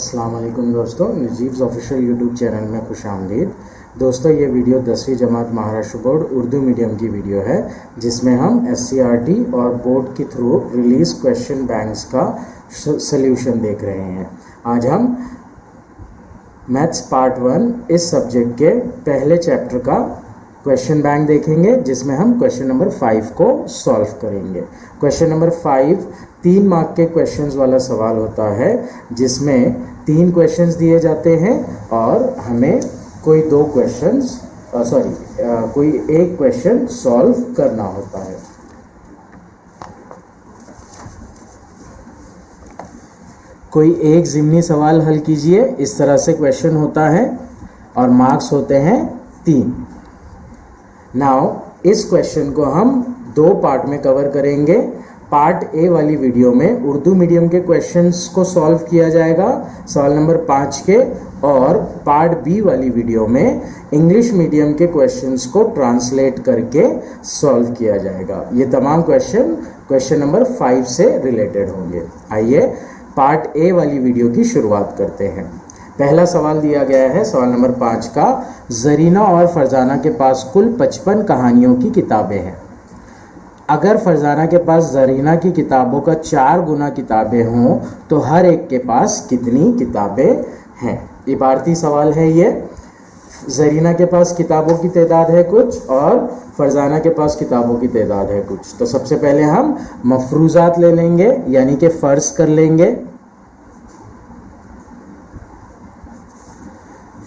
अस्सलाम वालेकुम दोस्तों, नजीब्स ऑफिशियल यूट्यूब चैनल में खुश आमदीद। दोस्तों, ये वीडियो 10वीं जमात महाराष्ट्र बोर्ड उर्दू मीडियम की वीडियो है, जिसमें हम SCRT और बोर्ड के थ्रू रिलीज क्वेश्चन बैंक्स का सल्यूशन देख रहे हैं। आज हम मैथ्स पार्ट 1 इस सब्जेक्ट के पहले चैप्टर का क्वेश्चन बैंक देखेंगे, जिसमें हम क्वेश्चन नंबर 5 को सॉल्व करेंगे। क्वेश्चन नंबर 5 3 मार्क के क्वेश्चंस वाला सवाल होता है, जिसमें 3 क्वेश्चंस दिए जाते हैं और हमें कोई एक क्वेश्चन सॉल्व करना होता है। कोई एक ज़िम्नी सवाल हल कीजिए, इस तरह से क्वेश्चन होता है और मार्क्स होते हैं 3। नाउ इस क्वेश्चन को हम 2 पार्ट में कवर करेंगे। पार्ट ए वाली वीडियो में उर्दू मीडियम के क्वेश्चंस को सॉल्व किया जाएगा सवाल नंबर 5 के, और पार्ट बी वाली वीडियो में इंग्लिश मीडियम के क्वेश्चंस को ट्रांसलेट करके सॉल्व किया जाएगा। ये तमाम क्वेश्चन नंबर 5 से रिलेटेड होंगे। आइए पार्ट ए वाली वीडियो की शुरुआत करते हैं। पहला सवाल दिया गया है सवाल नंबर 5 का, जरीना और फरजाना के पास कुल 55 कहानियों की किताबें हैं। अगर फरजाना के पास जरीना की किताबों का 4 गुना किताबें हों तो हर एक के पास कितनी किताबें हैं। इबारती सवाल है ये। जरीना के पास किताबों की तादाद है कुछ और फरजाना के पास किताबों की तादाद है कुछ। तो सबसे पहले हम मफरूजात ले लेंगे, यानी कि फ़र्ज कर लेंगे।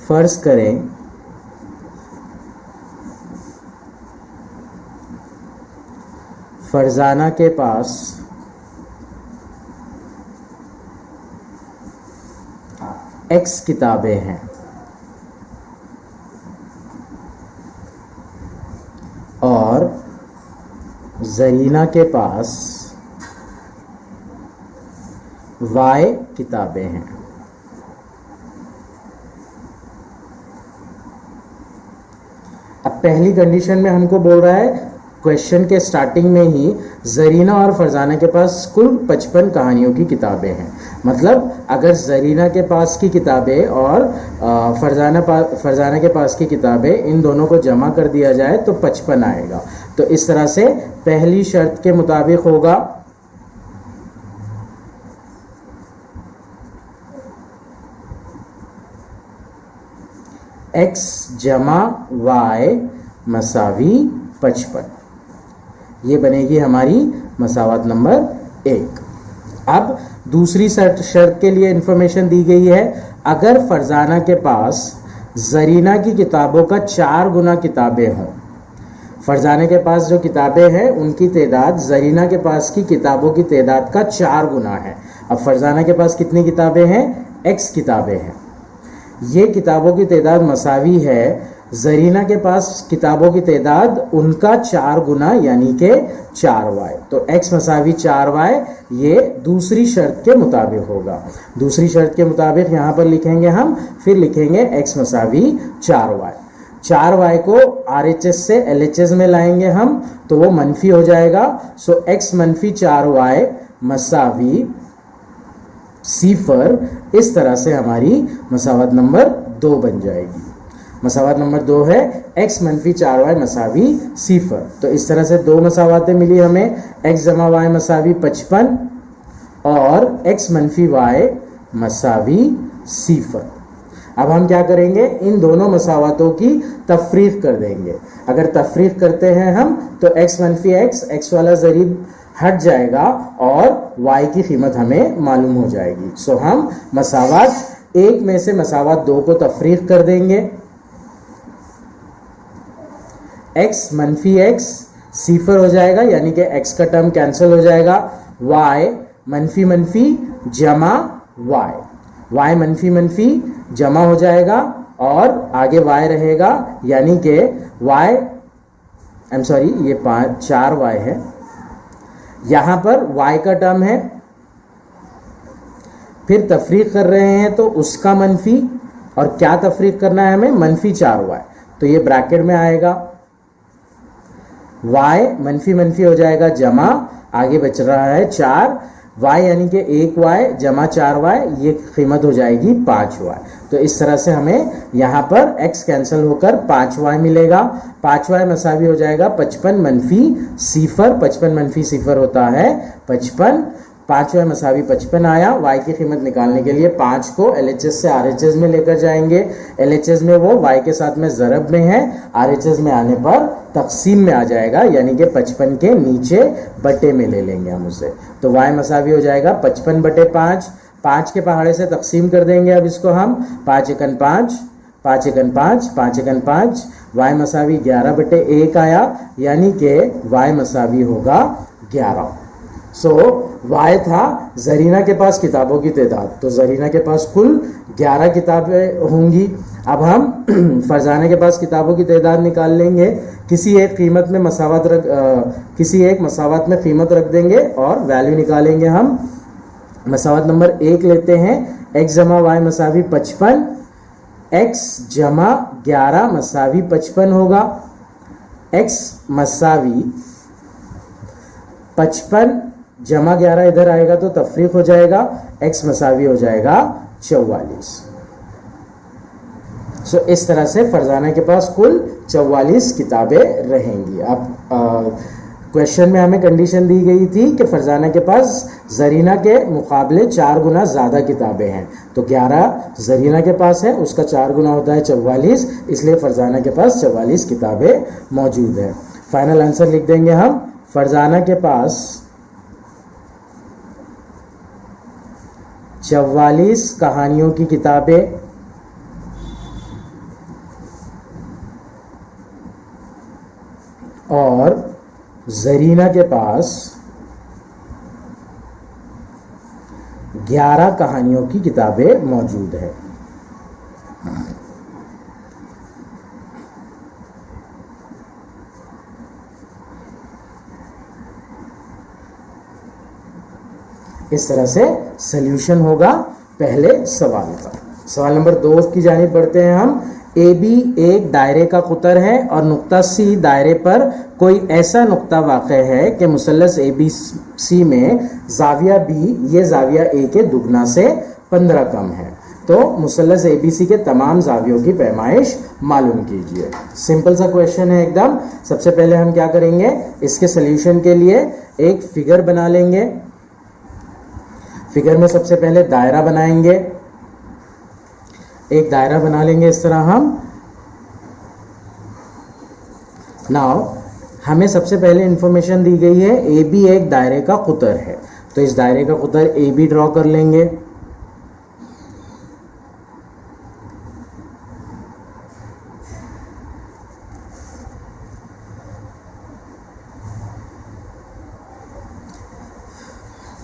फ़र्ज करें फरजाना के पास X किताबें हैं और जरीना के पास Y किताबें हैं। अब पहली कंडीशन में हमको बोल रहा है क्वेश्चन के स्टार्टिंग में ही जरीना और फरजाना के पास कुल 55 कहानियों की किताबें हैं। मतलब अगर जरीना के पास की किताबें और फरजाना के पास की किताबें, इन दोनों को जमा कर दिया जाए तो 55 आएगा। तो इस तरह से पहली शर्त के मुताबिक होगा X जमा Y मसावी 55। ये बनेगी हमारी मसावत नंबर 1। अब दूसरी शर्त के लिए इंफॉर्मेशन दी गई है, अगर फरजाना के पास जरीना की किताबों का 4 गुना किताबें हों। फरजाना के पास जो किताबें हैं उनकी तादाद जरीना के पास की किताबों की तादाद का 4 गुना है। अब फरजाना के पास कितनी किताबें हैं? X किताबें हैं। ये किताबों की तादाद मसावी है जरीना के पास किताबों की तादाद उनका 4 गुना, यानी कि 4Y। तो X मसावी 4Y, ये दूसरी शर्त के मुताबिक होगा। दूसरी शर्त के मुताबिक यहाँ पर लिखेंगे हम, फिर लिखेंगे X मसावी 4Y। 4Y को RHS से LHS में लाएंगे हम तो वो मनफी हो जाएगा। सो X मनफी 4Y मसावी 0। इस तरह से हमारी मसावत नंबर 2 बन जाएगी। मसावत नंबर 2 है X मनफी 4Y मसावी 0। तो इस तरह से 2 मसावतें मिली हमें, X जमा Y मसावी 55 और X मनफी Y मसावी 0। अब हम क्या करेंगे, इन दोनों मसावतों की तफरीक कर देंगे। अगर तफरीक करते हैं हम तो X मनफी X वाला ज़रीब हट जाएगा और Y की कीमत हमें मालूम हो जाएगी। सो हम मसावत 1 में से मसावत 2 को तफरीक कर देंगे। X मनफी X 0 हो जाएगा, यानी कि X का टर्म कैंसिल हो जाएगा। Y मनफी मनफी जमा Y, Y मनफी मनफी जमा हो जाएगा और आगे Y रहेगा, यानी कि ये 4Y है। यहाँ पर Y का टर्म है, फिर तफरीक कर रहे हैं तो उसका मनफी, और क्या तफरीक करना है हमें? मनफी 4Y। तो ये ब्रैकेट में आएगा। Y मनफी मनफी हो जाएगा जमा, आगे बच रहा है 4, y यानी कि 1y जमा 4y, ये कीमत हो जाएगी 5y। तो इस तरह से हमें यहाँ पर x कैंसिल होकर 5y मिलेगा। 5y मसावी हो जाएगा 55 मनफी 0। 55 मनफी 0 होता है 55। 5y मसावी 55 आया। y की कीमत निकालने के लिए 5 को LHS से RHS में लेकर जाएंगे। LHS में वो y के साथ में ज़रब में है, RHS में आने पर तकसीम में आ जाएगा, यानी कि 55 के नीचे बटे में ले लेंगे हम उसे। तो y मसावी हो जाएगा 55 बटे 5। 5 के पहाड़े से तकसीम कर देंगे अब इसको हम। 5 एकन 5, 5 एकन 5, 5 एकन 5, y मसावी 11 बटे 1 आया, यानी कि y मसावी होगा 11। सो y था जरीना के पास किताबों की तादाद, तो जरीना के पास कुल 11 किताबें होंगी। अब हम फरजाना के पास किताबों की तादाद निकाल लेंगे। किसी एक कीमत में किसी एक मसावत में कीमत रख देंगे और वैल्यू निकालेंगे हम। मसावत नंबर 1 लेते हैं। x जमा y मसावी 55, x जमा 11 मसावी 55 होगा। x मसावी 55 जमा 11 इधर आएगा तो तफरीक हो जाएगा, x मसावी हो जाएगा 44। सो इस तरह से फरजाना के पास कुल 44 किताबें रहेंगी। अब क्वेश्चन में हमें कंडीशन दी गई थी कि फरजाना के पास जरीना के मुकाबले 4 गुना ज़्यादा किताबें हैं, तो 11 जरीना के पास है, उसका 4 गुना होता है 44, इसलिए फरजाना के पास 44 किताबें मौजूद हैं। फाइनल आंसर लिख देंगे हम। फरजाना के पास 44 कहानियों की किताबें और जरीना के पास 11 कहानियों की किताबें मौजूद है। इस तरह से सल्यूशन होगा पहले सवाल का। सवाल नंबर 2 की जानिब बढ़ते हैं हम। ए बी एक दायरे का कुतर है और नुक्ता सी दायरे पर कोई ऐसा नुक्ता वाक़ है कि मुसल्लस ए बी सी में जाविया बी ये जाविया ए के दुगना से 15 कम है, तो मुसल्लस ए बी सी के तमाम जावियों की पैमाइश मालूम कीजिए। सिंपल सा क्वेश्चन है एकदम। सबसे पहले हम क्या करेंगे, इसके सल्यूशन के लिए एक फिगर बना लेंगे। फिगर में सबसे पहले दायरा बनाएंगे। एक दायरा बना लेंगे इस तरह हम। नाउ हमें सबसे पहले इंफॉर्मेशन दी गई है ए बी एक दायरे का कुतर है, तो इस दायरे का कुतर ए बी ड्रॉ कर लेंगे।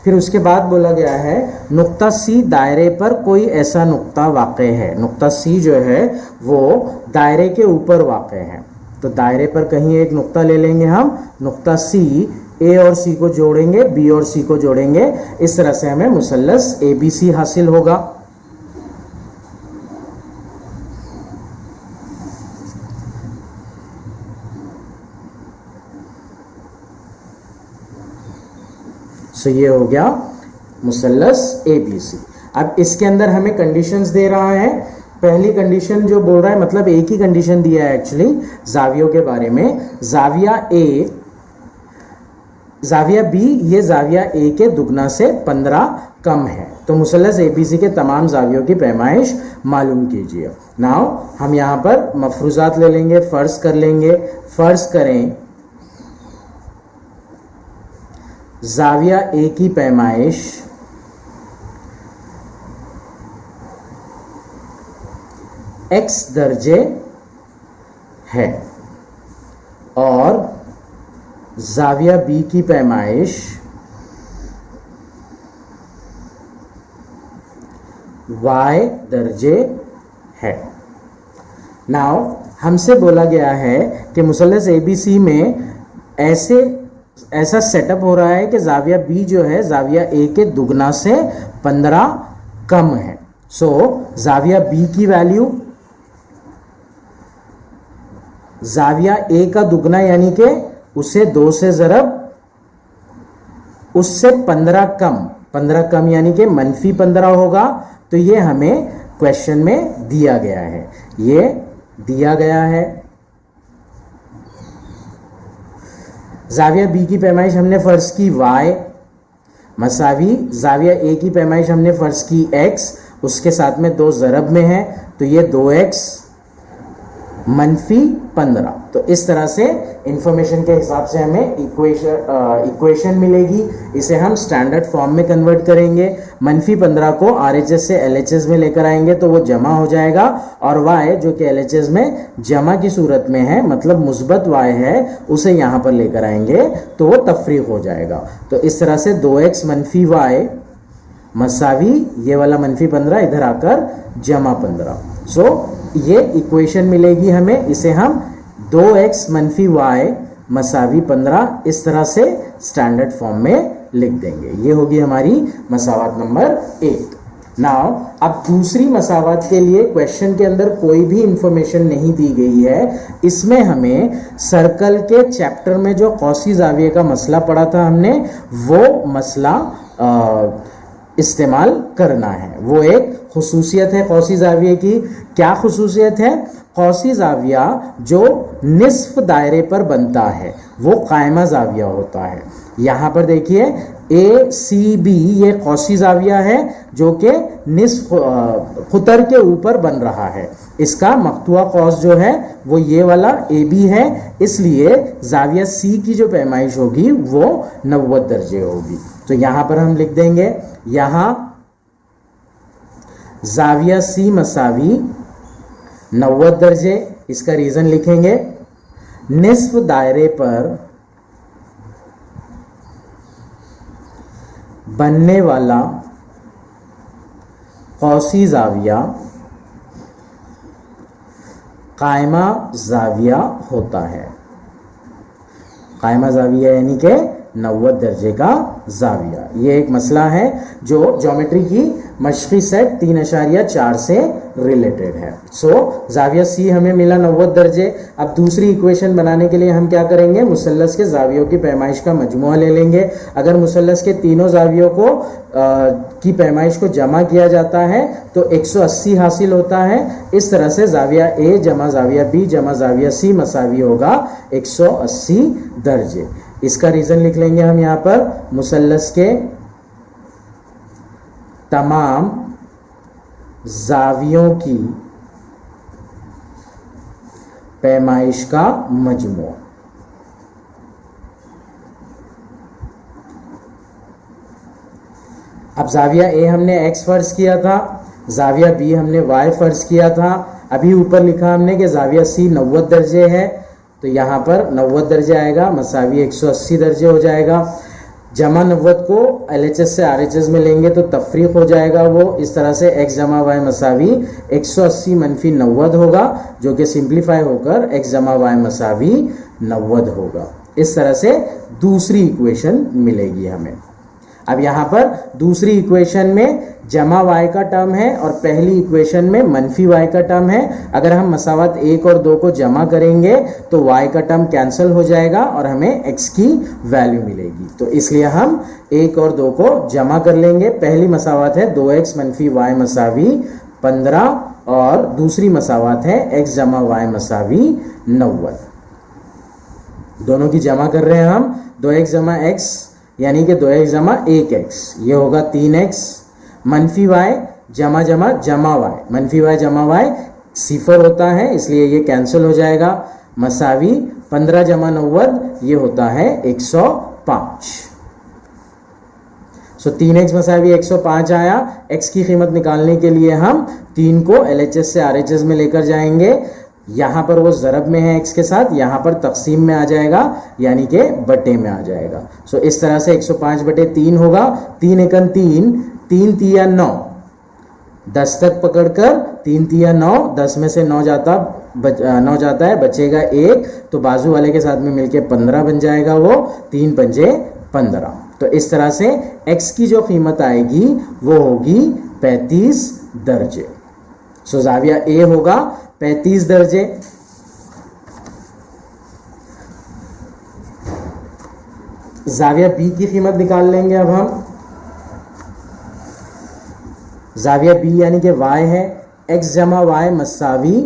फिर उसके बाद बोला गया है नुक्ता सी दायरे पर कोई ऐसा नुक्ता वाक़ है। नुक्ता सी जो है वो दायरे के ऊपर वाक़ है, तो दायरे पर कहीं एक नुक्ता ले लेंगे हम। नुक्ता सी ए और सी को जोड़ेंगे, बी और सी को जोड़ेंगे, इस तरह से हमें मुसल्लस ए बी सी हासिल होगा। सो ये हो गया मुसल्लस ए बी सी। अब इसके अंदर हमें कंडीशंस दे रहा है। पहली कंडीशन जो बोल रहा है, मतलब एक ही कंडीशन दिया है एक्चुअली जावियों के बारे में। जाविया ए जाविया बी ये जाविया ए के दुगना से 15 कम है, तो मुसल्लस ए बी सी के तमाम जावियों की पैमाइश मालूम कीजिए। नाउ हम यहाँ पर मफरूजात ले लेंगे, फ़र्ज कर लेंगे। फ़र्ज करें जाविया ए की पैमाइश x दर्जे है और जाविया बी की पैमाइश y दर्जे है। नाउ हमसे बोला गया है कि मुसल्लस ए बी सी में ऐसा सेटअप हो रहा है कि जाविया बी जो है जाविया ए के दुगना से 15 कम है। सो जाविया बी की वैल्यू जाविया ए का दुगना यानी कि उसे 2 से ज़रब, उससे 15 कम, 15 कम यानी कि -15 होगा। तो ये हमें क्वेश्चन में दिया गया है, ये दिया गया है। जाविया बी की पैमाइश हमने फर्ज की y मसावी जाविया ए की पैमाइश हमने फर्ज की x, उसके साथ में 2 ज़रब में है तो ये 2x -15। तो इस तरह से इंफॉर्मेशन के हिसाब से हमें इक्वेशन मिलेगी। इसे हम स्टैंडर्ड फॉर्म में कन्वर्ट करेंगे। -15 को RHS से LHS में लेकर आएंगे तो वो जमा हो जाएगा, और y जो कि LHS में जमा की सूरत में है, मतलब मुस्बत y है, उसे यहाँ पर लेकर आएंगे तो वो तफरीक हो जाएगा। तो इस तरह से 2x -y मसावी ये वाला -15 इधर आकर जमा 15। सो ये इक्वेशन मिलेगी हमें। इसे हम 2x -y मसावी 15 इस तरह से स्टैंडर्ड फॉर्म में लिख देंगे। ये होगी हमारी मसावत नंबर 1। नाउ अब दूसरी मसावत के लिए क्वेश्चन के अंदर कोई भी इंफॉर्मेशन नहीं दी गई है। इसमें हमें सर्कल के चैप्टर में जो कौसी जाविये का मसला पढ़ा था हमने, वो मसला इस्तेमाल करना है। वो एक खुसूसियत है कौसी जाविये की। क्या खुसूसियत है? कौसी जाविया जो निस्फ दायरे पर बनता है वो कायमा जाविया होता है। यहाँ पर देखिए ACB ये कौसी जाविया है जो कि निस्फ खुतर के ऊपर बन रहा है। इसका मकतुआ कौस जो है वो ये वाला AB है, इसलिए जाविया C की जो पैमाइश होगी वो 90 दर्जे होगी। तो यहाँ पर हम लिख देंगे, यहाँ जाविया C मसावी 90 दर्जे। इसका रीजन लिखेंगे, निस्फ दायरे पर बनने वाला कौसी जाविया कायमा जाविया होता है। कायमा जाविया यानी कि 90 दर्जे का जाविया। ये एक मसला है जो ज्योमेट्री की मशक़ी सेट 3.4 से रिलेटेड है। सो जाविया C हमें मिला 90 दर्जे। अब दूसरी इक्वेशन बनाने के लिए हम क्या करेंगे, मुसल्लस के जावियों की पैमाइश का मजमुआ ले लेंगे। अगर मुसल्लस के तीनों जावियों को की पैमाइश को जमा किया जाता है तो 180 हासिल होता है। इस तरह से जाविया A जमा जाविया B जमा जाविया C मसावी होगा 180 दर्जे। इसका रीजन लिख लेंगे हम यहाँ पर, मुसल्लस के तमाम जावियों की पैमाइश का मजमू। अब जाविया A हमने x फर्ज किया था, जाविया B हमने y फर्ज किया था। अभी ऊपर लिखा हमने कि जाविया C 90 दर्जे है, तो यहाँ पर 90 दर्जे आएगा, मसावी 180 दर्जे हो जाएगा। जमा 90 को LHS से RHS में लेंगे तो तफरीक हो जाएगा वो इस तरह से, x जमा y मसावी 180 - 90 होगा, जो कि सिंप्लीफाई होकर x जमा y मसावी 90 होगा। इस तरह से दूसरी इक्वेशन मिलेगी हमें। अब यहाँ पर दूसरी इक्वेशन में जमा y का टर्म है और पहली इक्वेशन में मनफी y का टर्म है। अगर हम मसावत 1 और 2 को जमा करेंगे तो y का टर्म कैंसिल हो जाएगा और हमें x की वैल्यू मिलेगी। तो इसलिए हम 1 और 2 को जमा कर लेंगे। पहली मसावत है 2x मनफी y मसावी 15 और दूसरी मसावत है x जमा y मसावी 90। दोनों की जमा कर रहे हैं हम। 2x जमा x यानी कि 2x जमा 1x, ये होगा 3x। मनफी y जमा जमा जमा y, मनफी y जमा y सिफर होता है इसलिए ये कैंसिल हो जाएगा। मसावी 15 जमा 90 ये होता है 105। सो 3x मसावी 105 आया। x की कीमत निकालने के लिए हम 3 को LHS से RHS में लेकर जाएंगे। यहाँ पर वो ज़रब में है x के साथ, यहाँ पर तकसीम में आ जाएगा यानी कि बटे में आ जाएगा। सो इस तरह से 105/3 होगा। 3 एकन 3, 3 तिया 9, 10 तक पकड़कर 3 तिया 9, 10 में से 9 जाता है, बचेगा 1, तो बाजू वाले के साथ में मिलके 15 बन जाएगा वो, 3 पंजे 15। तो इस तरह से x की जो कीमत आएगी वो होगी 35 दर्जे। सो जाविया A होगा 35 दर्जे। जाविया B की कीमत निकाल लेंगे अब हम। जाविया बी यानी कि y है, x जमा y मसावी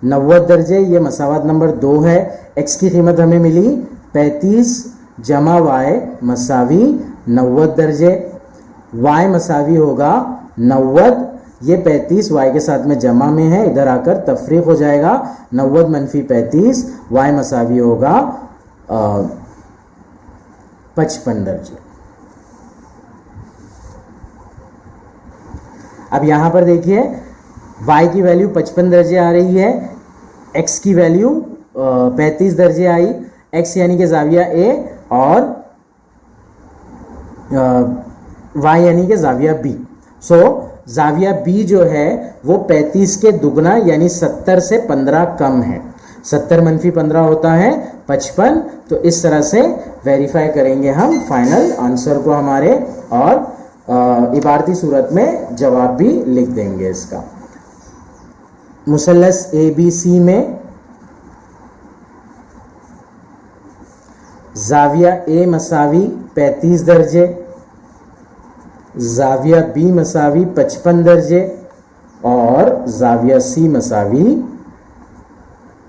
90 दर्जे, ये मसावत नंबर 2 है। x की कीमत हमें मिली 35 जमा y मसावी 90 दर्जे, y मसावी होगा 90, ये 35 y के साथ में जमा में है, इधर आकर तफरीक हो जाएगा, 90 मनफी 35, y मसावी होगा 55 दर्जे। अब यहां पर देखिए y की वैल्यू 55 दर्जे आ रही है, x की वैल्यू 35 दर्जे आई, x यानी कि जाविया a और y यानी कि जाविया b। सो जाविया b जो है वो 35 के दुगना यानी 70 से 15 कम है। 70 मनफी 15 होता है 55। तो इस तरह से वेरीफाई करेंगे हम फाइनल आंसर को हमारे, और इबारती सूरत में जवाब भी लिख देंगे इसका। मुसल्लस ABC में जाविया A मसावी 35 दर्जे, जाविया B मसावी 55 दर्जे और जाविया C मसावी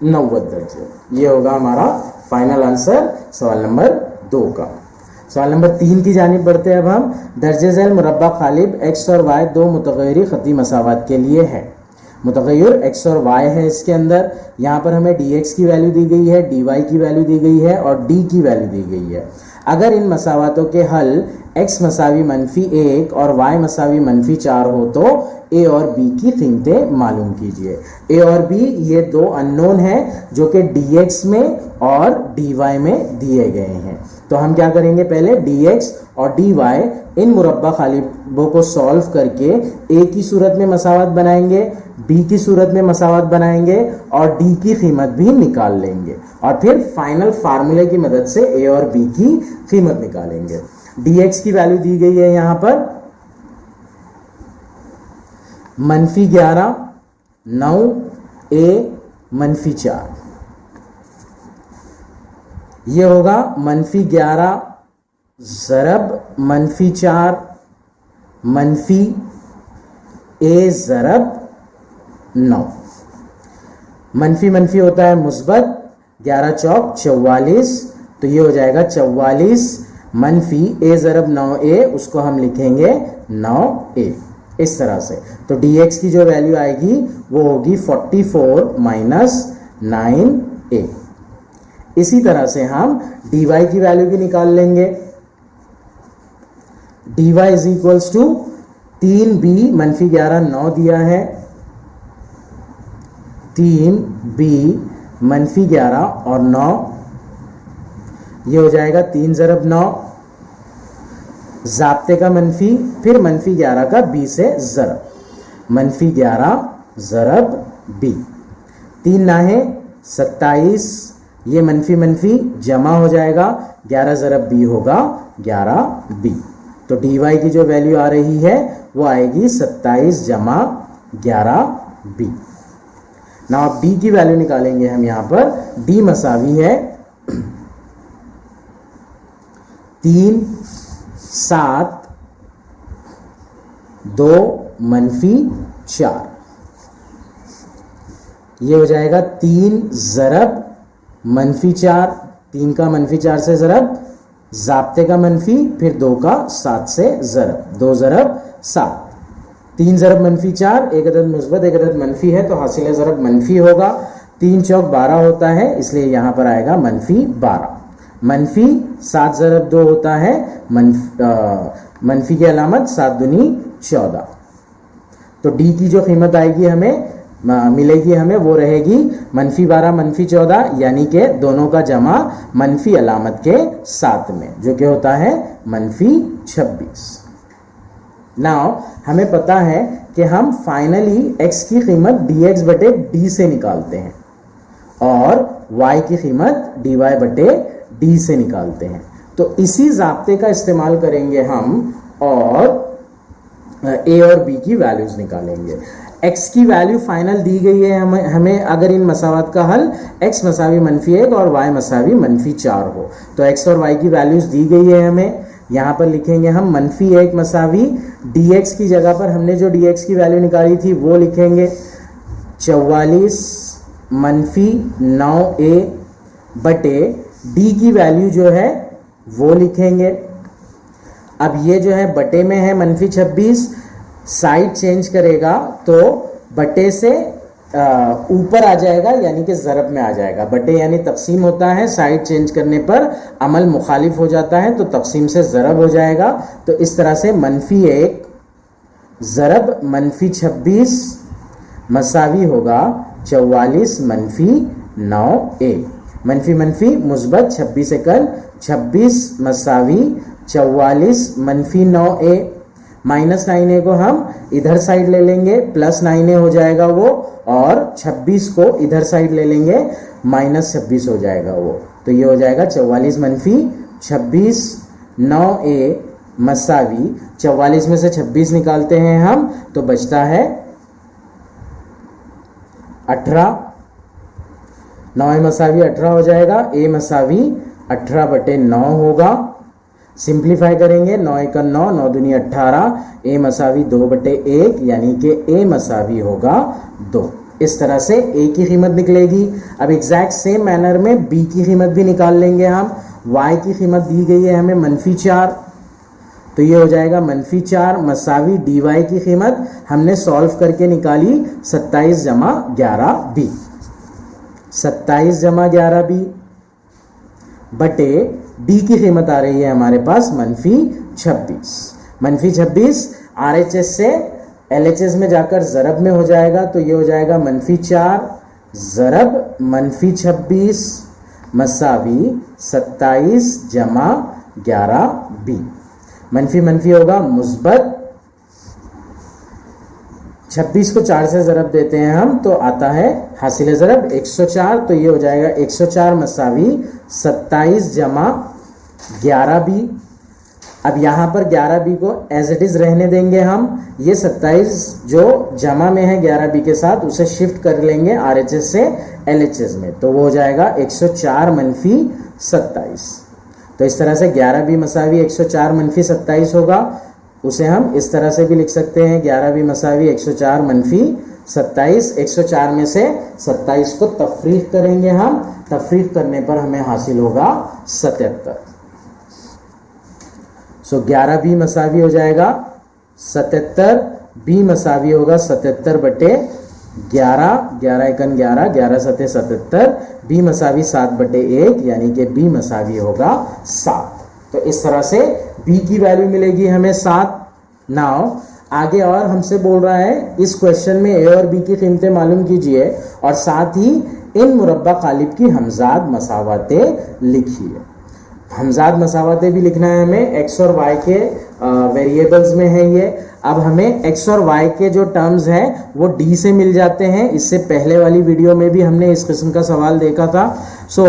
90 दर्जे। ये होगा हमारा फाइनल आंसर सवाल नंबर 2 का। सवाल नंबर 3 की जानिब बढ़ते हैं अब हम। दर्जे झैल मुरब्बा खालिब x और y दो मुतगय्यरी खती मसावत के लिए है। मुतगय्यर x और y है इसके अंदर, यहाँ पर हमें dx की वैल्यू दी गई है, dy की वैल्यू दी गई है और d की वैल्यू दी गई है। अगर इन मसावतों के हल x मसावी मनफी 1 और y मसावी मनफी 4 हो तो a और b की कीमतें मालूम कीजिए। a और b ये दो अननोन हैं जो कि dx में और dy में दिए गए हैं। तो हम क्या करेंगे, पहले dx और dy इन मुरब्बा खालिबों को सॉल्व करके a की सूरत में मसावत बनाएंगे, b की सूरत में मसावत बनाएंगे और d की कीमत भी निकाल लेंगे और फिर फाइनल फार्मूले की मदद से a और b की कीमत निकालेंगे। dx की वैल्यू दी गई है यहां पर मनफी 11, 9 a मनफी 4। ये होगा मनफी 11 ज़रब मनफी 4 मनफी a ज़रब 9। मनफी मनफी होता है मुस्बत, 11 चौक 44, तो ये हो जाएगा 44 मनफी a ज़रब 9a, उसको हम लिखेंगे 9a इस तरह से। तो dx की जो वैल्यू आएगी वो होगी 44 माइनस 9a। इसी तरह से हम dy की वैल्यू भी निकाल लेंगे। dy is equals to 3b मनफी 11 9 दिया है, 3b मनफी 11 और 9, ये हो जाएगा 3 ज़रब 9, ज़ाब्ते का मनफी, फिर मनफी 11 का b से ज़रब, मनफी 11 ज़रब b, 3 नाहे 27, ये मनफी मनफी जमा हो जाएगा, 11 ज़रब b होगा 11b। तो dy की जो वैल्यू आ रही है वो आएगी 27 जमा 11b। ना अब d की वैल्यू निकालेंगे हम यहाँ पर। d मसावी है 3 7 2 मनफी 4, ये हो जाएगा 3 ज़रब मनफी 4, 3 का मनफी 4 से ज़रब, ज़ाब्ते का मनफी, फिर 2 का 7 से ज़रब, 2 ज़रब 7, 3 ज़रब मनफी 4, एक अदद मुस्बत एक अदद मनफी है तो हासिल ज़रब मनफी होगा, 3 चौक 12 होता है इसलिए यहाँ पर आएगा मनफी 12, मनफी 7 ज़रब 2 होता है, मनफी की अलामत 7 दूनी 14। तो d की जो कीमत आएगी हमें मिलेगी हमें वो रहेगी मनफी 12 मनफी 14, यानी कि दोनों का जमा मनफी अलामत के साथ में, जो कि होता है मनफी 26। नाउ हमें पता है कि हम फाइनली x की कीमत dx बटे d से निकालते हैं और y की कीमत dy बटे d से निकालते हैं। तो इसी ज़ाब्ते का इस्तेमाल करेंगे हम और a और b की वैल्यूज निकालेंगे। x की वैल्यू फाइनल दी गई है हमें अगर इन मसावत का हल x मसावी मनफी 1 और y मसावी मनफी 4 हो, तो x और y की वैल्यूज दी गई है हमें। यहाँ पर लिखेंगे हम -1 मसावी dx की जगह पर हमने जो dx की वैल्यू निकाली थी वो लिखेंगे 44 -9a बटे d की वैल्यू जो है वो लिखेंगे। अब ये जो है बटे में है -26, साइड चेंज करेगा तो बटे से ऊपर आ जाएगा, यानी कि ज़रब में आ जाएगा। बटे यानी तकसीम होता है, साइड चेंज करने पर अमल मुखालिफ हो जाता है तो तकसीम से ज़रब हो जाएगा। तो इस तरह से -1 ज़रब -26 मसावी होगा 44 -9a। मनफी मनफी मुस्बत 26 एकल 26 मसावी 44 -9a। -9a को हम इधर साइड ले लेंगे, +9a हो जाएगा वो, और 26 को इधर साइड ले लेंगे, -26 हो जाएगा वो। तो ये हो जाएगा 44 -26 9a मसावी 44 में से 26 निकालते हैं हम तो बचता है 18। 9 मसावी 18 हो जाएगा, a मसावी 18 बटे 9 होगा। सिंप्लीफाई करेंगे, 9 1 9, 9 दूनी 18, a मसावी 2 बटे 1, यानी कि a मसावी होगा 2। इस तरह से a की कीमत निकलेगी। अब एग्जैक्ट सेम मैनर में b की कीमत भी निकाल लेंगे हम। y की कीमत दी गई है हमें -4, तो ये हो जाएगा -4 मसावी dy की कीमत हमने सॉल्व करके निकाली 27 जमा 11b। 27 जमा 11b बटे d की कीमत आ रही है हमारे पास -26। -26 RHS से LHS में जाकर ज़रब में हो जाएगा, तो ये हो जाएगा -4 ज़रब -26 मसावी 27 जमा 11b। मनफी मनफी होगा मुस्बत, 26 को 4 से ज़रब देते हैं हम तो आता है हासिल ज़रब 104, तो ये हो जाएगा 104 मसावी 27 जमा 11b। अब यहाँ पर 11b को एज इट इज़ रहने देंगे हम। ये 27 जो जमा में है 11b के साथ उसे शिफ्ट कर लेंगे RHS से LHS में, तो वो हो जाएगा 104 मनफी 27। तो इस तरह से 11b मसावी 104 मनफी 27 होगा। उसे हम इस तरह से भी लिख सकते हैं, 11b मसावी 104 मनफी 27। 104 में से 27 को तफरीक करेंगे हम, तफरीक करने पर हमें हासिल होगा 77। सो 11b मसावी हो जाएगा 77, b मसावी होगा 77 बटे 11, 11 एकन 11, 11 सते 77, b मसावी 7 बटे 1, यानी कि b मसावी होगा 7। तो इस तरह से b की वैल्यू मिलेगी हमें 7। नाउ आगे और हमसे बोल रहा है इस क्वेश्चन में a और b की कीमतें मालूम कीजिए और साथ ही इन मुरब्बा कालिब की हमजाद मसावतें लिखिए। हमजाद मसावतें भी लिखना है हमें, x और y के वेरिएबल्स में है ये। अब हमें x और y के जो टर्म्स हैं वो d से मिल जाते हैं। इससे पहले वाली वीडियो में भी हमने इस किस्म का सवाल देखा था। सो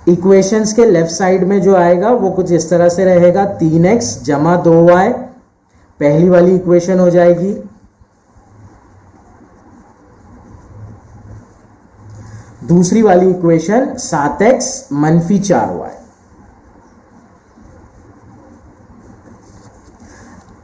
इक्वेशंस के लेफ्ट साइड में जो आएगा वो कुछ इस तरह से रहेगा, 3x जमा 2y पहली वाली इक्वेशन हो जाएगी। दूसरी वाली इक्वेशन 7x मनफी 4y।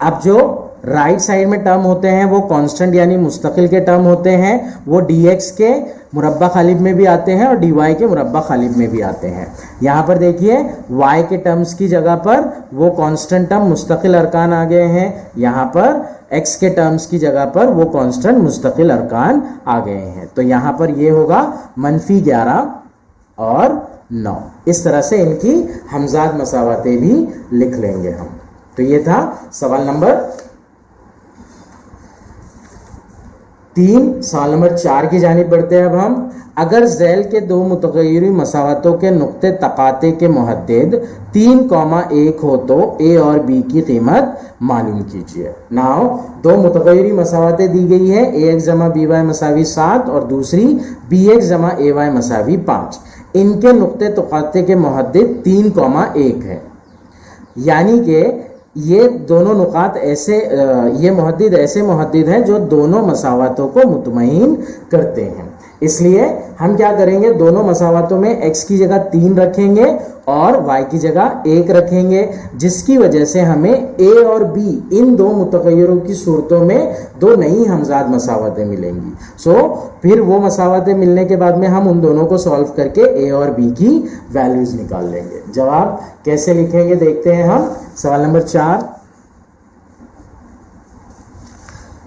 अब जो राइट साइड में टर्म होते हैं वो कांस्टेंट यानी मुस्तकिल के टर्म होते हैं, वो dx के मुरब्बा खालिब में भी आते हैं और dy के मुरब्बा खालिब में भी आते हैं। यहाँ पर देखिए y के टर्म्स की जगह पर वो कांस्टेंट टर्म मुस्तकिल अरकान आ गए हैं, यहाँ पर x के टर्म्स की जगह पर वो कांस्टेंट मुस्तकिल अरकान आ गए हैं। तो यहाँ पर ये होगा -11 और 9। इस तरह से इनकी हमजाद मसावतें भी लिख लेंगे हम। तो ये था सवाल नंबर 3। सवाल नंबर 4 की जानिब बढ़ते हैं अब हम। अगर झैल के दो मुतग़य्यरी मसावतों के नुक्ते तकाते के मुहद्दिद 3,1 हो तो a और b की कीमत मालूम कीजिए। नाउ दो मुतग़य्यरी मसावतें दी गई है, ax जमा by मसावी 7 और दूसरी bx जमा ay मसावी 5। इनके नुक्ते तकाते के मुहद्दिद 3,1 है, यानी कि ये दोनों नुकात ऐसे ये मुहद्दिद ऐसे मुहद्दिद हैं जो दोनों मसावतों को मुतमईन करते हैं। इसलिए हम क्या करेंगे, दोनों मसावातों में x की जगह 3 रखेंगे और y की जगह 1 रखेंगे, जिसकी वजह से हमें a और b इन दो मुतगय्यरों की सूरतों में दो नई हमजाद मसावतें मिलेंगी। फिर वो मसावतें मिलने के बाद में हम उन दोनों को सॉल्व करके a और b की वैल्यूज निकाल लेंगे। जवाब कैसे लिखेंगे देखते हैं हम। सवाल नंबर 4,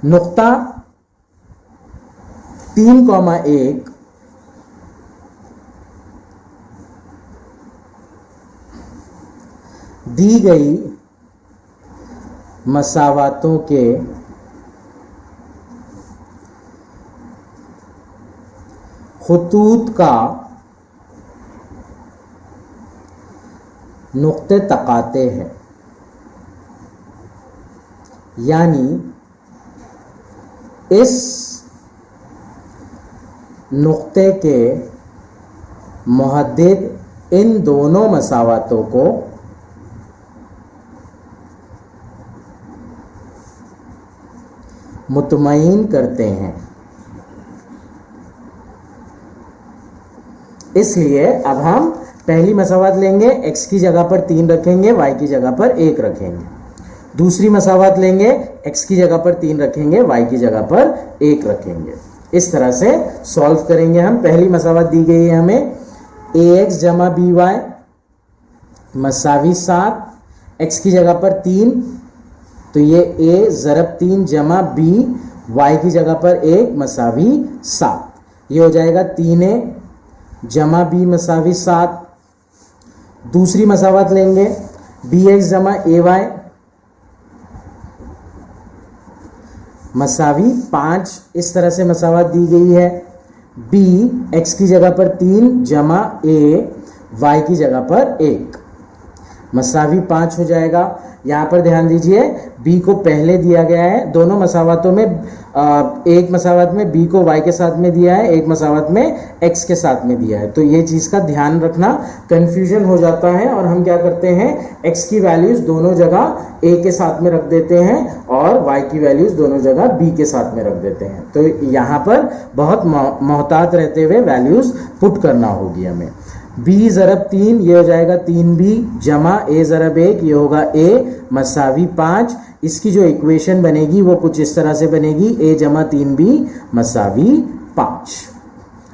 नुक्ता 3,1 दी गई मसावातों के खुतूत का नुक्ते तकाते हैं, यानी इस नुक्ते के मुहद्दिद इन दोनों मसावातों को मुतमईन करते हैं। इसलिए अब हम पहली मसावत लेंगे, x की जगह पर 3 रखेंगे, y की जगह पर 1 रखेंगे। दूसरी मसावत लेंगे, x की जगह पर 3 रखेंगे, y की जगह पर 1 रखेंगे। इस तरह से सॉल्व करेंगे हम। पहली मसावत दी गई है हमें ax जमा by मसावी 7, x की जगह पर 3, तो ये a ज़रब 3 जमा b y की जगह पर 1 मसावी 7, ये हो जाएगा 3a जमा b मसावी 7। दूसरी मसावत लेंगे bx जमा ay मसावी 5, इस तरह से मसावत दी गई है। b x की जगह पर 3 जमा a y की जगह पर 1 मसावी 5 हो जाएगा। यहाँ पर ध्यान दीजिए, b को पहले दिया गया है, दोनों मसावतों में एक मसावत में b को y के साथ में दिया है, एक मसावत में x के साथ में दिया है। तो ये चीज़ का ध्यान रखना, कंफ्यूजन हो जाता है और हम क्या करते हैं, x की वैल्यूज़ दोनों जगह a के साथ में रख देते हैं और y की वैल्यूज़ दोनों जगह b के साथ में रख देते हैं। तो यहाँ पर बहुत मोहतात रहते हुए वैल्यूज़ पुट करना होगी हमें। b ज़रब 3 ये हो जाएगा 3b जमा a ज़रब 1 ये होगा a मसावी 5। इसकी जो इक्वेशन बनेगी वो कुछ इस तरह से बनेगी, a जमा 3b मसावी 5।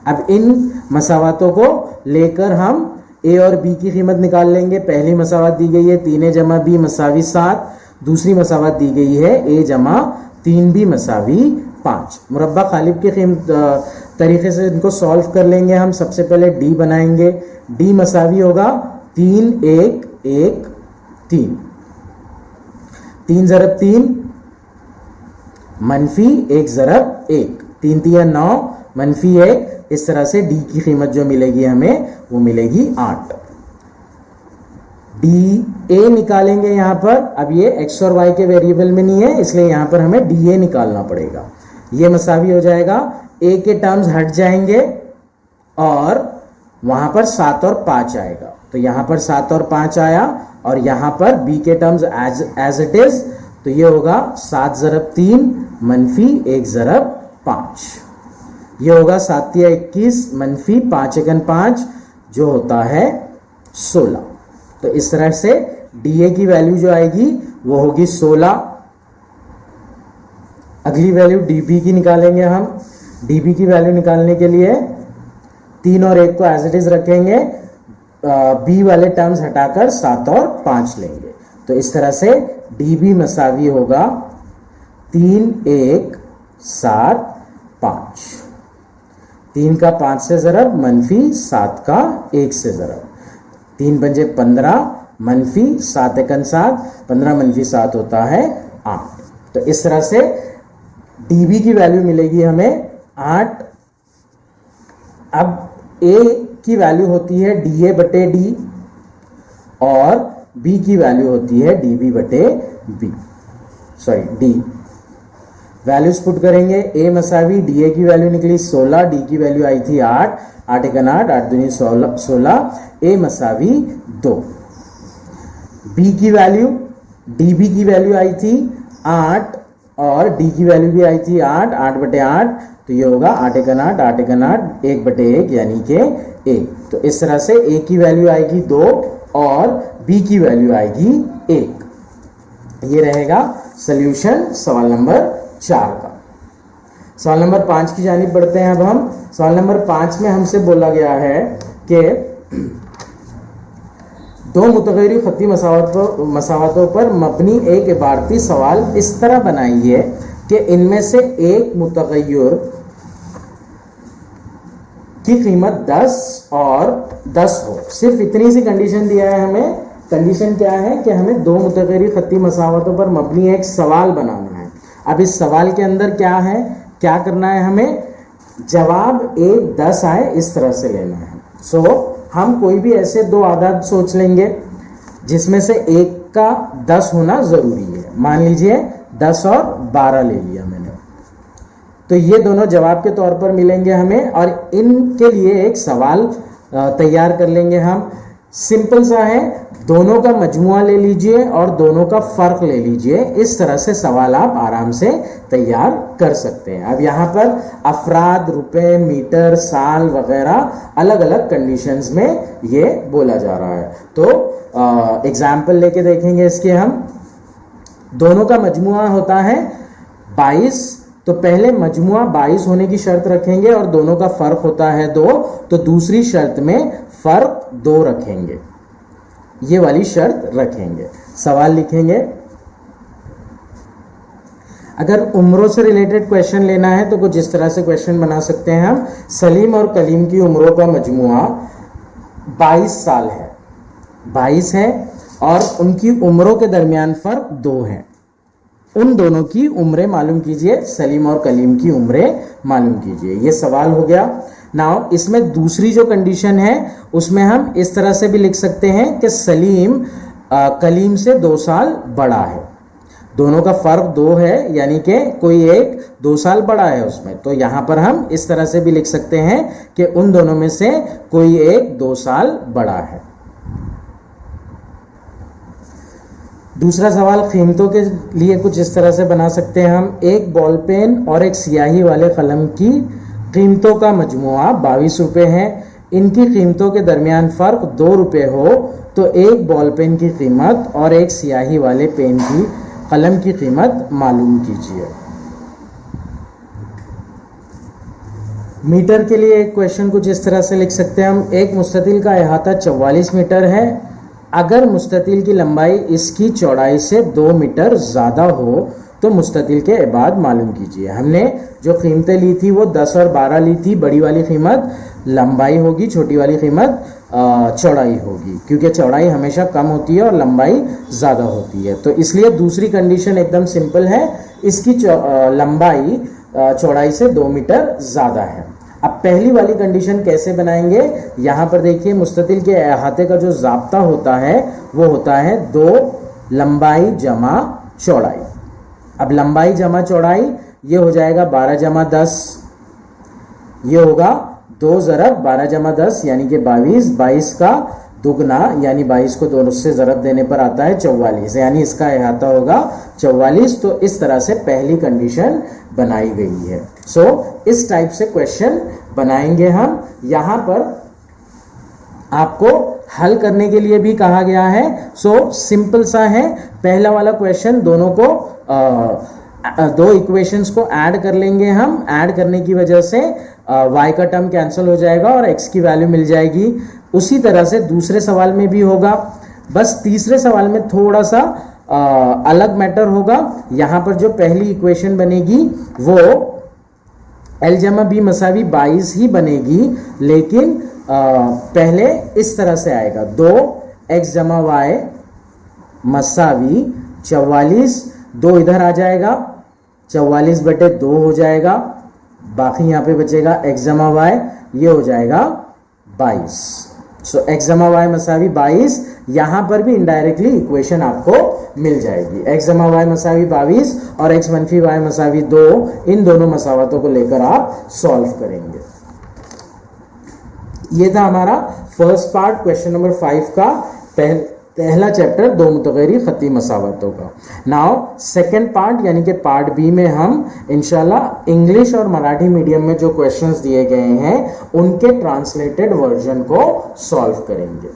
अब इन मसावातों को लेकर हम a और b की कीमत निकाल लेंगे। पहली मसावत दी गई है 3a जमा b मसावी 7, दूसरी मसावत दी गई है a जमा 3b मसावी 5। मुरब्बा खालिब के तरीके से इनको सॉल्व कर लेंगे हम। सबसे पहले d बनाएंगे, d मसावी होगा 3 1 1 3, 3 ज़रब 3 मनफी 1 ज़रब 1, 3 3 9 मनफी 1। इस तरह से d की कीमत जो मिलेगी हमें वो मिलेगी 8। dA निकालेंगे यहाँ पर। अब ये x और y के वेरिएबल में नहीं है, इसलिए यहाँ पर हमें dA निकालना पड़ेगा। ये मसावी हो जाएगा, a के टर्म्स हट जाएंगे और वहां पर 7 और 5 आएगा। तो यहाँ पर 7 और 5 आया और यहाँ पर b के टर्म्स एज इट इज, तो ये होगा 7 ज़रब 3 मनफी 1 ज़रब 5, ये होगा 7 या 21 मनफी 5 एकन 5 जो होता है 16। तो इस तरह से dA की वैल्यू जो आएगी वो होगी 16। अगली वैल्यू dB की निकालेंगे हम। dB की वैल्यू निकालने के लिए 3 और 1 को एज इट इज रखेंगे, b वाले टर्म्स हटाकर 7 और 5 लेंगे। तो इस तरह से dB मसावी होगा 3 1 7 5, 3 का 5 से ज़रब मनफी 7 का 1 से ज़रब, 3 पंजे 15 मनफी 7 एकन 7, 15 मनफी 7 होता है 8। तो इस तरह से dB की वैल्यू मिलेगी हमें 8। अब A की वैल्यू होती है dA बटे d और B की वैल्यू होती है dB बटे b, d। वैल्यूज पुट करेंगे, A मसावी dA की वैल्यू निकली 16, d की वैल्यू आई थी 8, 8 एकन 8, 8 दूनी 16, A मसावी 2। B की वैल्यू dB की वैल्यू आई थी 8 और d की वैल्यू भी आई थी 8, 8 बटे 8, तो ये होगा 8 एकन 8, 8 एकन 8, 1/1 यानी कि 1। तो इस तरह से a की वैल्यू आएगी 2 और b की वैल्यू आएगी 1। ये रहेगा सॉल्यूशन सवाल नंबर 4 का। सवाल नंबर 5 की जानिब बढ़ते हैं। अब हम सवाल नंबर 5 में हमसे बोला गया है कि दो मुतगैरी खत्ती मसावतों पर मबनी एक इबारती सवाल इस तरह बनाइए कि इनमें से एक मुतगैर की कीमत 10 और 10 हो। सिर्फ इतनी सी कंडीशन दिया है हमें। कंडीशन क्या है कि हमें दो मुतगैरी खत्ती मसावतों पर मबनी एक सवाल बनाना है। अब इस सवाल के अंदर क्या है, क्या करना है, हमें जवाब 1 10 आए इस तरह से लेना है। सो हम कोई भी ऐसे दो आदाद सोच लेंगे जिसमें से एक का 10 होना जरूरी है। मान लीजिए 10 और 12 ले लिया मैंने, तो ये दोनों जवाब के तौर पर मिलेंगे हमें और इनके लिए एक सवाल तैयार कर लेंगे हम। सिंपल सा है, दोनों का मजमुआ ले लीजिए और दोनों का फर्क ले लीजिए। इस तरह से सवाल आप आराम से तैयार कर सकते हैं। अब यहाँ पर अफराद, रुपए, मीटर, साल वगैरह अलग अलग कंडीशंस में ये बोला जा रहा है। तो एग्जाम्पल लेके देखेंगे इसके हम। दोनों का मजमुआ होता है 22, तो पहले मजमुआ 22 होने की शर्त रखेंगे और दोनों का फर्क होता है 2, तो दूसरी शर्त में फर्क 2 रखेंगे। ये वाली शर्त रखेंगे। सवाल लिखेंगे। अगर उम्रों से रिलेटेड क्वेश्चन लेना है तो कुछ इस तरह से क्वेश्चन बना सकते हैं हम। सलीम और कलीम की उम्रों का मजमुआ 22 साल है, 22 है और उनकी उम्रों के दरमियान फर्क 2 है। उन दोनों की उम्रें मालूम कीजिए, सलीम और कलीम की उम्रें मालूम कीजिए। ये सवाल हो गया। नाउ इसमें दूसरी जो कंडीशन है उसमें हम इस तरह से भी लिख सकते हैं कि सलीम कलीम से 2 साल बड़ा है। दोनों का फर्क 2 है, यानी कि कोई एक 2 साल बड़ा है उसमें। तो यहां पर हम इस तरह से भी लिख सकते हैं कि उन दोनों में से कोई एक 2 साल बड़ा है। दूसरा सवाल कीमतों के लिए कुछ इस तरह से बना सकते हैं हम। एक बॉल पेन और एक स्याही वाले कलम की कीमतों का मजमुआ 22 रुपये है। इनकी कीमतों के दरमियान फर्क 2 रुपये हो तो एक बॉल पेन की कीमत और एक स्याही वाले पेन की कलम की कीमत मालूम कीजिए। मीटर के लिए एक क्वेश्चन कुछ इस तरह से लिख सकते हैं हम। एक मुस्ततिल का अहाता 44 मीटर है। अगर मुस्ततिल की लंबाई इसकी चौड़ाई से 2 मीटर ज़्यादा हो तो मुस्ततिल के इबाद मालूम कीजिए। हमने जो कीमतें ली थी वो 10 और 12 ली थी। बड़ी वाली कीमत लंबाई होगी, छोटी वाली कीमत चौड़ाई होगी, क्योंकि चौड़ाई हमेशा कम होती है और लंबाई ज़्यादा होती है। तो इसलिए दूसरी कंडीशन एकदम सिंपल है, इसकी लंबाई चौड़ाई से 2 मीटर ज़्यादा है। अब पहली वाली कंडीशन कैसे बनाएंगे, यहाँ पर देखिए मुस्ततिल के अहाते का जो ज़ाब्ता होता है वो होता है 2 लंबाई जमा चौड़ाई। अब लंबाई जमा चौड़ाई ये हो जाएगा 12 जमा 10, ये होगा 2 ज़रब 12 जमा 10 यानी कि 22, 22 का दुगना यानी 22 को 2 से ज़रब देने पर आता है 44, यानी इसका अहाता होगा 44। तो इस तरह से पहली कंडीशन बनाई गई है। सो इस टाइप से क्वेश्चन बनाएंगे हम। यहाँ पर आपको हल करने के लिए भी कहा गया है। सो सिंपल सा है। पहला वाला क्वेश्चन दोनों को दो इक्वेशंस को ऐड कर लेंगे हम। ऐड करने की वजह से y का टर्म कैंसिल हो जाएगा और x की वैल्यू मिल जाएगी। उसी तरह से दूसरे सवाल में भी होगा। बस तीसरे सवाल में थोड़ा सा अलग मैटर होगा। यहाँ पर जो पहली इक्वेशन बनेगी वो l जमा b मसावी 22 ही बनेगी, लेकिन पहले इस तरह से आएगा 2x जमा y मसावी 44, 2 इधर आ जाएगा 44/2 हो जाएगा, बाकी यहाँ पे बचेगा x जमा y, ये हो जाएगा 22। सो x जमा y मसावी 22, यहाँ पर भी इनडायरेक्टली इक्वेशन आपको मिल जाएगी। x जमा y मसावी 22 और x मनफी y मसावी 2, इन दोनों मसावतों को लेकर आप सॉल्व करेंगे। ये था हमारा फर्स्ट पार्ट क्वेश्चन नंबर 5 का। पहला चैप्टर दो मुतगैरी खती मसावतों का। नाउ सेकेंड पार्ट यानी कि पार्ट बी में हम इंशाल्लाह इंग्लिश और मराठी मीडियम में जो क्वेश्चंस दिए गए हैं उनके ट्रांसलेटेड वर्जन को सॉल्व करेंगे।